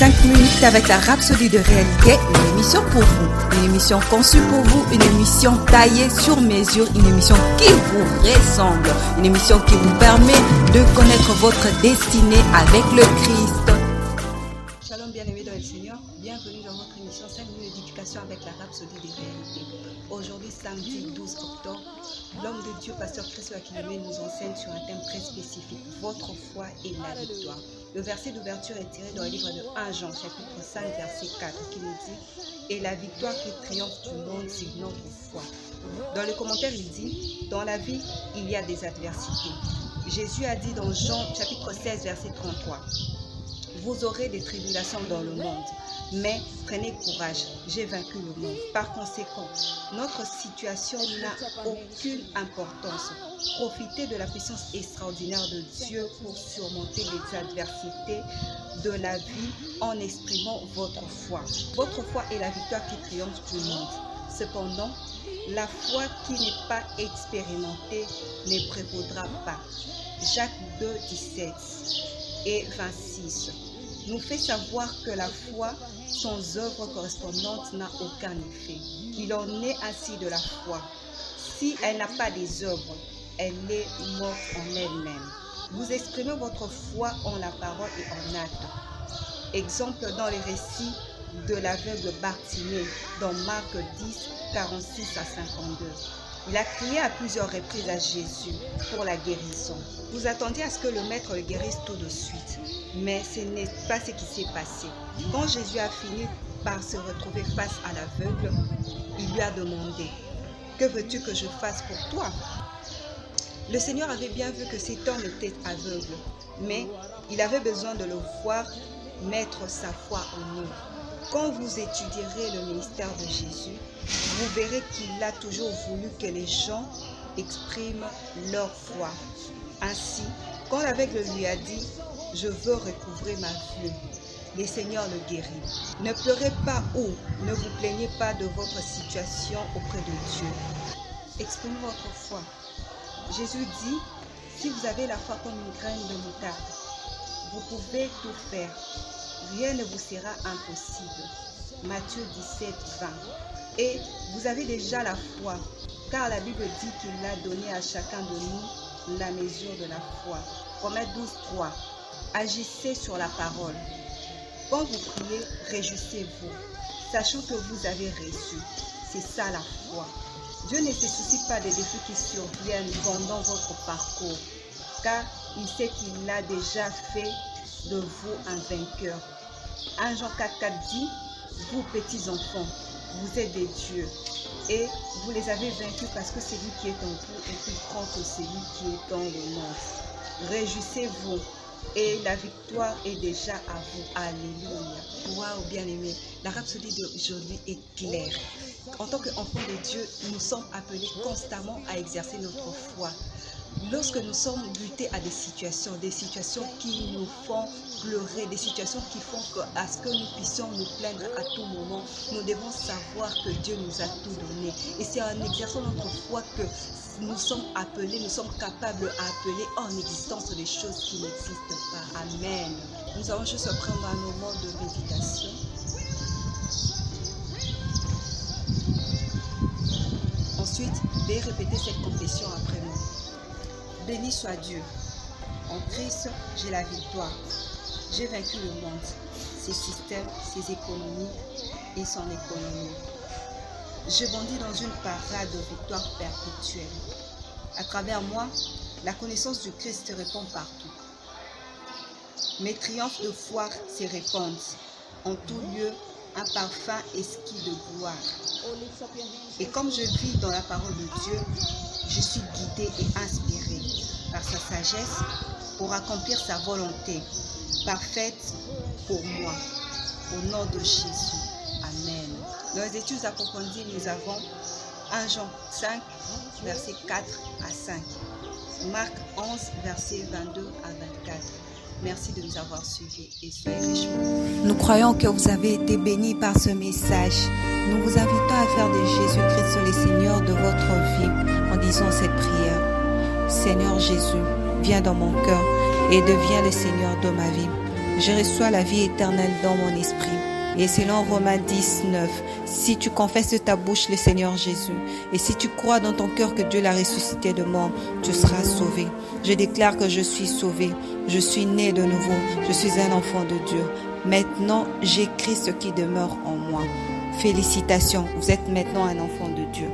5 minutes avec la Rhapsodie de réalité, une émission pour vous, une émission conçue pour vous, une émission taillée sur mesure, une émission qui vous ressemble, une émission qui vous permet de connaître votre destinée avec le Christ. Shalom bien-aimés dans le Seigneur, bienvenue dans votre émission 5 minutes d'éducation avec la Rhapsodie de réalité. Aujourd'hui, samedi 12 octobre, l'homme de Dieu, pasteur Christ Akilomé, nous enseigne sur un thème très spécifique, votre foi et la victoire. Le verset d'ouverture est tiré dans le livre de 1 Jean, chapitre 5, verset 4, qui nous dit « Et la victoire qui triomphe du monde, c'est notre foi. » Dans le commentaire, il dit « Dans la vie, il y a des adversités. » Jésus a dit dans Jean, chapitre 16, verset 33, « Vous aurez des tribulations dans le monde, mais prenez courage, j'ai vaincu le monde. » Par conséquent, notre situation n'a aucune importance. Profitez de la puissance extraordinaire de Dieu pour surmonter les adversités de la vie en exprimant votre foi. Votre foi est la victoire qui triomphe du monde. Cependant, la foi qui n'est pas expérimentée ne prévaudra pas. Jacques 2, 17 et 26 nous fait savoir que la foi sans œuvre correspondante n'a aucun effet. Il en est ainsi de la foi. Si elle n'a pas des œuvres, elle est morte en elle-même. Vous exprimez votre foi en la parole et en acte. Exemple dans les récits de l'aveugle Bartimée dans Marc 10, 46 à 52. Il a crié à plusieurs reprises à Jésus pour la guérison. Vous attendiez à ce que le maître le guérisse tout de suite, mais ce n'est pas ce qui s'est passé. Quand Jésus a fini par se retrouver face à l'aveugle, il lui a demandé « Que veux-tu que je fasse pour toi ?» Le Seigneur avait bien vu que cet homme était aveugle, mais il avait besoin de le voir mettre sa foi en œuvre. Quand vous étudierez le ministère de Jésus, vous verrez qu'il a toujours voulu que les gens expriment leur foi. Ainsi, quand l'aveugle lui a dit « Je veux recouvrer ma vue », le Seigneur le guérit. Ne pleurez pas ou ne vous plaignez pas de votre situation auprès de Dieu. Exprimez votre foi. Jésus dit « Si vous avez la foi comme une graine de moutarde, vous pouvez tout faire. Rien ne vous sera impossible. » Matthieu 17, 20. Et vous avez déjà la foi, car la Bible dit qu'il a donné à chacun de nous la mesure de la foi. Romains 12, 3. Agissez sur la parole. Quand vous priez, réjouissez-vous, sachant que vous avez reçu. C'est ça la foi. Dieu ne se soucie pas des défis qui surviennent pendant votre parcours, car il sait qu'il a déjà fait de vous un vainqueur. 1 Jean 4, 4 dit, vous petits enfants, vous êtes des dieux et vous les avez vaincus parce que celui qui est en vous est plus grand que celui qui est dans le monde. Réjouissez-vous et la victoire est déjà à vous. Alléluia. Waouh, bien-aimés, la rhapsodie d'aujourd'hui est claire. En tant qu'enfants de Dieu, nous sommes appelés constamment à exercer notre foi. Lorsque nous sommes butés à des situations qui nous font pleurer, des situations qui font à ce que nous puissions nous plaindre à tout moment, nous devons savoir que Dieu nous a tout donné. Et c'est en exerçant notre foi que nous sommes appelés, nous sommes capables d'appeler en existence des choses qui n'existent pas. Amen. Nous allons juste prendre un moment de méditation. Ensuite, veuillez répéter cette confession après moi. Béni soit Dieu. En Christ, j'ai la victoire. J'ai vaincu le monde, ses systèmes, ses économies et son économie. Je bondis dans une parade de victoire perpétuelle. À travers moi, la connaissance du Christ se répand partout. Mes triomphes de foi se répandent. En tout lieu, un parfum exquis de gloire. Et comme je vis dans la parole de Dieu, je suis guidée et inspirée par sa sagesse pour accomplir sa volonté, parfaite pour moi. Au nom de Jésus. Amen. Dans les études approfondies, nous avons 1 Jean 5, versets 4 à 5. Marc 11, versets 22 à 24. Merci de nous avoir suivis et soyez richement. Nous croyons que vous avez été bénis par ce message. Nous vous invitons à faire de Jésus-Christ le Seigneur de votre vie en disant cette prière. Seigneur Jésus, viens dans mon cœur et deviens le Seigneur de ma vie. je reçois la vie éternelle dans mon esprit. Et selon Romains 10, 9, si tu confesses de ta bouche le Seigneur Jésus, et si tu crois dans ton cœur que Dieu l'a ressuscité de mort, tu seras sauvé. Je déclare que je suis sauvé, je suis né de nouveau, je suis un enfant de Dieu. Maintenant, j'écris ce qui demeure en moi. Félicitations, vous êtes maintenant un enfant de Dieu.